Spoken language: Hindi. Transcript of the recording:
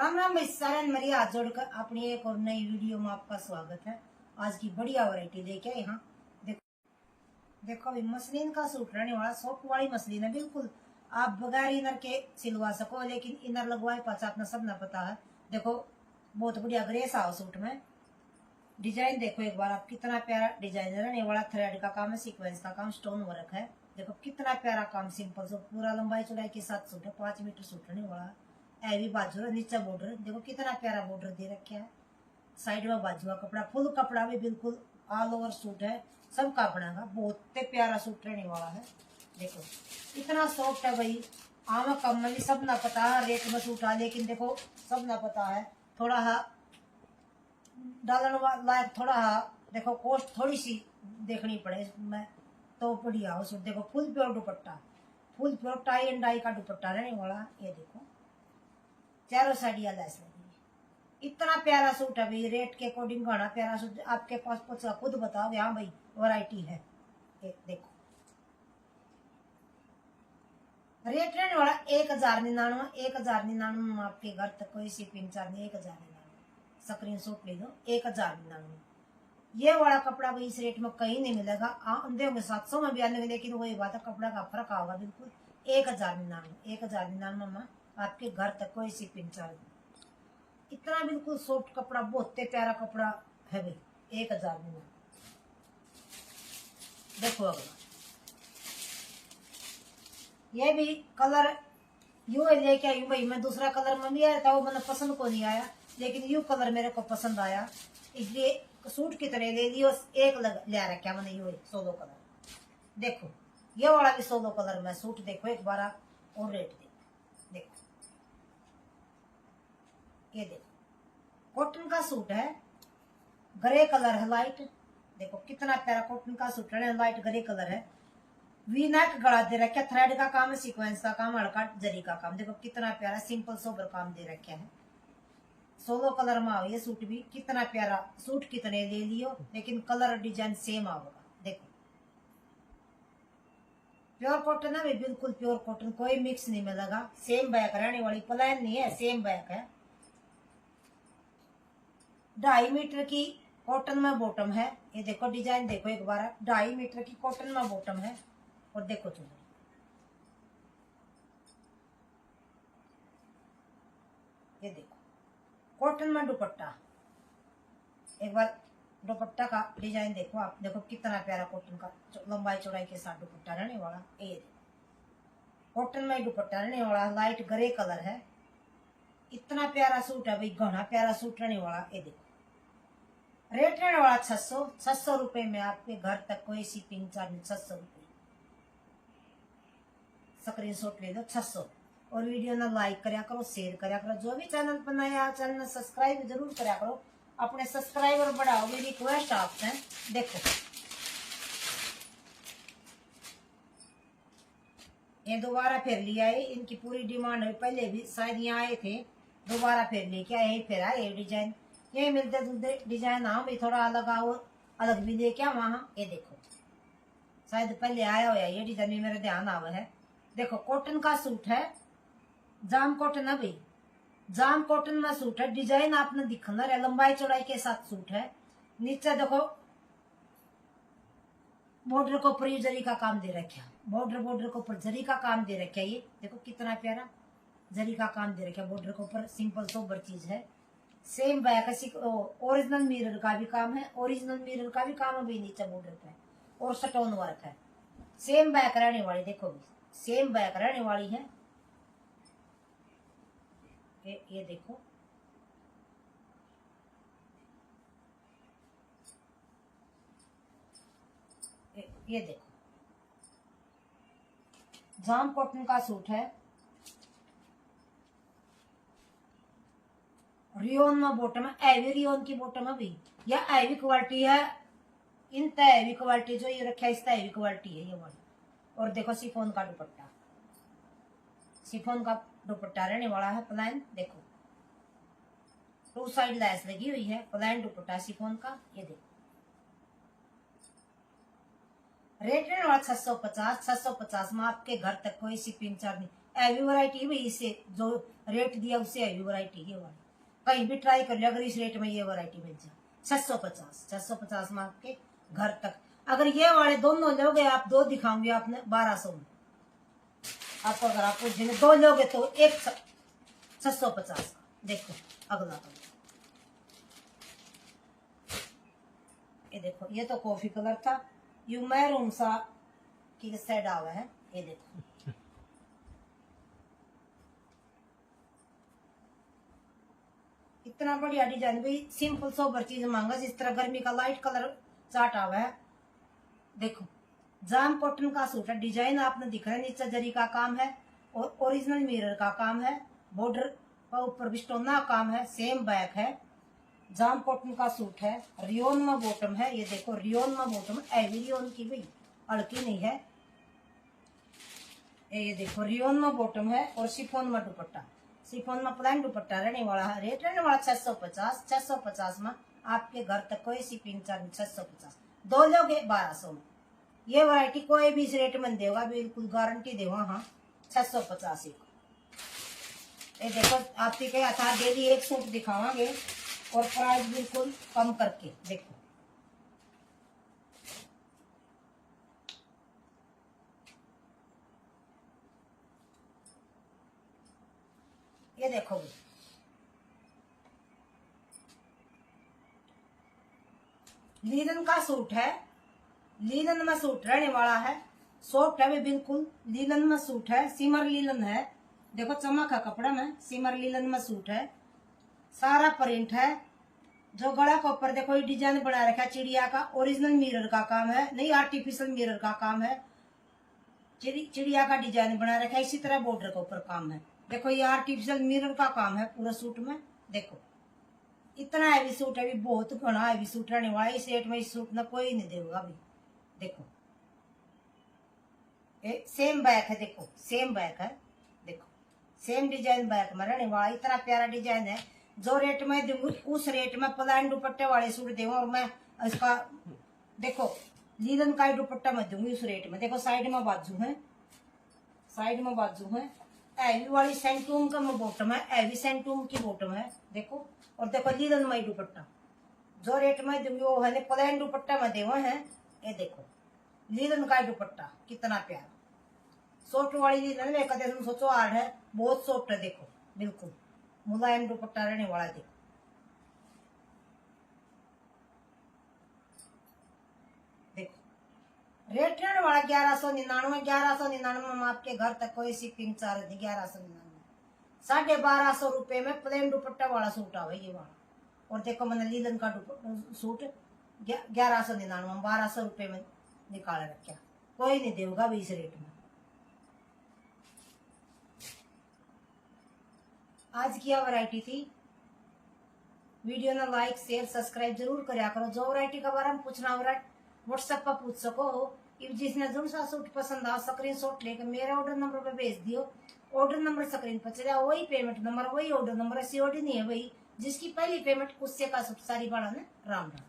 राम राम भाई सारे मेरी हाथ जोड़कर अपनी एक और नई वीडियो में आपका स्वागत है। आज की बढ़िया वैरायटी लेके यहाँ देखो देखो भाई मसलिन का सूट रहने वाला सॉफ्ट वाली मसलिन है बिल्कुल। आप बगैर इनर के सिलवा सको, लेकिन इनर लगवाए पाचा अपना सब ना पता है। देखो बहुत बढ़िया ग्रेस आओ सूट में। डिजाइन देखो एक बार आप, कितना प्यारा डिजाइन रहने वाला। थ्रेड का काम है, सीक्वेंस का काम, स्टोन वर्क है। देखो कितना प्यारा काम, सिंपल सो पूरा लंबाई चौड़ाई के साथ सूट है। 5 मीटर सूट रहने वाला। हैवी बाजू है, नीचे बॉर्डर देखो कितना प्यारा बॉर्डर दे रखा है। साइड में बाजू का कपड़ा, फुल कपड़ा भी बिल्कुल ऑल ओवर सूट है। सब कपड़ा का बहुत प्यारा सूट रहने वाला है। देखो इतना सॉफ्ट है भाई। आम कम में भी सब ना पता है रेट में सूट है, लेकिन देखो सब ना पता है। थोड़ा हा डालने लायक, थोड़ा हा देखो कॉस्ट थोड़ी सी देखनी पड़े इसमें तो बढ़िया हो सूट। देखो फुल प्योर दुपट्टा, full pure tie and dye का दुपट्टा रहने वाला। ये देखो चारों साइड या लैस लगी। इतना प्यारा सूट है भाई, रेट के अकॉर्डिंग घना प्यारा सूट। आपके पास पूछा खुद बताओगे हाँ भाई वैरायटी है। देखो रेट रहने वाला 1099। 1099 में आपके घर तक कोई शिपिंग चार्ज नहीं। 1099 स्क्रीन शॉट ले लो। 1099 ये वाला कपड़ा भाई इस रेट में कहीं नहीं मिलेगा। अंधे होंगे 700 में भी आने, लेकिन वही बात है कपड़ा का फर्क होगा बिल्कुल। 1099 1099 में आपके घर तक कोई शिपिंग चार्ज नहीं। इतना बिल्कुल सॉफ्ट कपड़ा, बहुत प्यारा कपड़ा है भाई। 1099 देखो अगला ये भी कलर यू लेके आई भाई। मैं दूसरा कलर में भी आया था, वो मैंने पसंद को नहीं आया, लेकिन यू कलर मेरे को पसंद आया, इसलिए सूट की तरह ले लियो। एक ले रखा मैंने यू सोलो कलर। देखो ये वाला भी सोलो कलर में सूट। देखो एक बार आप और रेट देखो। ये देखो कॉटन का सूट है, ग्रे कलर है लाइट। देखो कितना प्यारा कॉटन का सूट है, लाइट ग्रे कलर है। वी नेक गला दे रखा, थ्रेड का काम है, सीक्वेंस का काम, हल्का जरी का काम। देखो कितना प्यारा सिंपल सोबर काम दे रखा है। सोलो कलर में आओ ये सूट भी। कितना प्यारा सूट कितने ले लियो, लेकिन कलर डिजाइन सेम आओगा। देखो प्योर कॉटन है भाई, बिल्कुल प्योर कॉटन, कोई मिक्स नहीं मिलेगा। सेम बैक रहने वाली, प्लेन नहीं है, सेम बैक है। 2.5 मीटर की कॉटन में बॉटम है। ये देखो डिजाइन देखो एक बार, 2.5 मीटर की कॉटन में बॉटम है। और देखो चलो ये देखो कॉटन में दुपट्टा। एक बार दुपट्टा का डिजाइन देखो आप। देखो कितना प्यारा कॉटन का लंबाई चौड़ाई के साथ दुपट्टा रहने वाला। ये कॉटन में दुपट्टा रहने वाला, लाइट ग्रे कलर है। इतना प्यारा सूट है भाई, घना प्यारा सूट रहने वाला। ये देखो रेट रहने वाला 600 रुपए में आपके घर तक कोई शिपिंग चार्ज नहीं। 600 रुपए स्क्रीन शॉट ले लो। 600। और वीडियो ना लाइक कराया करो, शेयर कराया करो। जो भी चैनल पर नया चैनल सब्सक्राइब जरूर कराया करो। अपने सब्सक्राइबर बढ़ाओ, मेरी रिक्वेस्ट आपसे। देखो ये दोबारा फिर लिया है, इनकी पूरी डिमांड है। पहले भी शायद यहाँ आए थे, दोबारा फिर लेके आए, फिर आए डिजाइन। ये मिलते जुलते डिजाइन हाँ भाई, थोड़ा अलग आओ, अलग भी लेके आओ वहाँ। ये देखो शायद पहले आया हुआ ये डिजाइन भी मेरे ध्यान आवा है। देखो कॉटन का सूट है, जाम कॉटन है भाई, जाम कॉटन में सूट है। डिजाइन आपने दिखना है, लंबाई चौड़ाई के साथ सूट है। नीचे देखो बॉर्डर को ऊपर जरी का काम दे रखा, बॉर्डर को ऊपर जरी का काम दे रखा। ये देखो कितना प्यारा जरी का काम दे रखा, बॉर्डर के ऊपर सिंपल सोबर चीज है। सेम बैक है, ओरिजिनल मिरर का भी काम है, ओरिजिनल मिरर का भी काम है भाई नीचे बॉर्डर पे, और स्टोन वर्क है। सेम बैक रहने वाली, देखो भी सेम बैक रहने वाली है। ये देखो ये देखो जाम कॉटन का सूट है, रियोन में बॉटम है। हैवी रियोन की बॉटम है भाई, या हैवी क्वालिटी है। इन हैवी क्वालिटी जो ये रखा है इसका हैवी क्वालिटी है ये वाली। और देखो शिफॉन का दुपट्टा, शिफॉन का दुपट्टा रहने वाला है प्लान। देखो 2 साइड लैस लगी हुई है, प्लान दुपट्टा शिफॉन का। ये देखो रेट रहने वाला 650। 650 में आपके घर तक कोई शिपिंग चार्ज नहीं। हैवी वैरायटी भाई, इससे जो रेट दिया उससे हैवी वैरायटी है वाली। कहीं भी ट्राई कर लिया अगर इस रेट में ये वैरायटी मिल जाए 650 में आपके घर तक। अगर ये वाले दोनों लोगे आप, दो दिखाऊंगे आपने 1200 में आपको। अगर आप दो लोगे तो एक 650। देखो अगला कलर, ये देखो, ये तो कॉफी कलर था, यू मैरून सा की सेड आवा है। ये देखो इतना बढ़िया डिजाइन भाई, सिंपल सोबर चीज मांगा। जिस तरह गर्मी का लाइट कलर चार्ट आवा है, देखो जाम कॉटन का सूट है। डिजाइन आपने दिख रहा है, नीचे जरी का काम है और ओरिजिनल मिरर का काम है। बॉर्डर का ऊपर भी स्टोना काम है, सेम बैक है। जाम कॉटन का सूट है, रियोन में बॉटम है। ये देखो रियोन में बॉटम, हैवी रियोन की भाई, हल्की नहीं है। ये देखो रियोन में बॉटम है और शिफॉन में दुपट्टा। शिफॉन में प्लान दुपट्टा रहने वाला है। रेट रहने वाला 650। 650 में आपके घर तक कोई शिपिंग चार्ज 650। दो लोगे 1200 में। ये वैरायटी कोई भी इस रेट में देगा, बिल्कुल गारंटी देगा। हाँ 650 ही। ये देखो आपके क्या था, डेली एक सूट दिखावांगे और प्राइस बिल्कुल कम करके। देखो ये देखो भी, लीलन का सूट है। लीलन में सूट रहने वाला है, सॉफ्ट है भी बिल्कुल। लीलन में सूट है, सिमर लीलन है। देखो चमक है कपड़ा में, सिमर लीलन में सूट है। सारा प्रिंट है। जो गला के ऊपर देखो ये डिजाइन बना रखा है चिड़िया का, ओरिजिनल मिरर का काम है, नहीं आर्टिफिशियल मिरर का काम है। चिड़िया का डिजाइन बना रखा है। इसी तरह बॉर्डर के ऊपर काम है। देखो ये आर्टिफिशियल मिरर का काम है पूरा सूट में। देखो इतना हैवी सूट है, बहुत घना हैवी सूट रहने वाला है। इस रेट में इस सूट में कोई नहीं देगा अभी। देखो ये सेम बैक है, देखो सेम बैक है। देखो सेम डिजाइन बैक में रहने वाला, इतना प्यारा डिजाइन है। जो रेट में दूंगी उस रेट में प्लान दुपट्टे वाले सूट दूंगा। और मैं इसका देखो लीलन का दुपट्टा मैं दूंगी उस रेट में। देखो साइड में बाजू है, साइड में बाजू है। हैवी वाली सेंटूम का बॉटम है, हैवी सेंटूम की बॉटम है। देखो और देखो लीलन में दुपट्टा जो रेट में दूंगी वो है प्लेन दुपट्टा में देवा है। ये देखो लीलन का दुपट्टा कितना प्यारा, सॉफ्ट वाली लीलन में कदे तुम सोचो आर्ट है, बहुत सॉफ्ट है। देखो बिल्कुल मुलायम दुपट्टा रहने वाला है। देखो रेट रहने वाला 1199। 1199 में आपके घर तक कोई शिपिंग चार्ज नहीं। 1199 1250 रुपए में प्लेन दुपट्टा वाला सूट आवे ये वाला। और देखो मैंने लीलन का सूट 1199 1200 रुपए में निकाल रखा। कोई नहीं देगा भी इस रेट में। आज की यह वैरायटी थी। वीडियो ना लाइक शेयर सब्सक्राइब जरूर करा करो। जो वैरायटी का बारे में पूछना हो व्हाट्सएप पर पूछ सको। जिसने जो सा सूट पसंद आ स्क्रीन शॉट लेकर मेरे ऑर्डर नंबर पे भेज दियो। ऑर्डर नंबर स्क्रीन पर चला, वही पेमेंट नंबर, वही ऑर्डर नंबर। सीओडी नहीं है भाई। जिसकी पहली पेमेंट उससे का सूट सारी बाड़ा ने राम राम।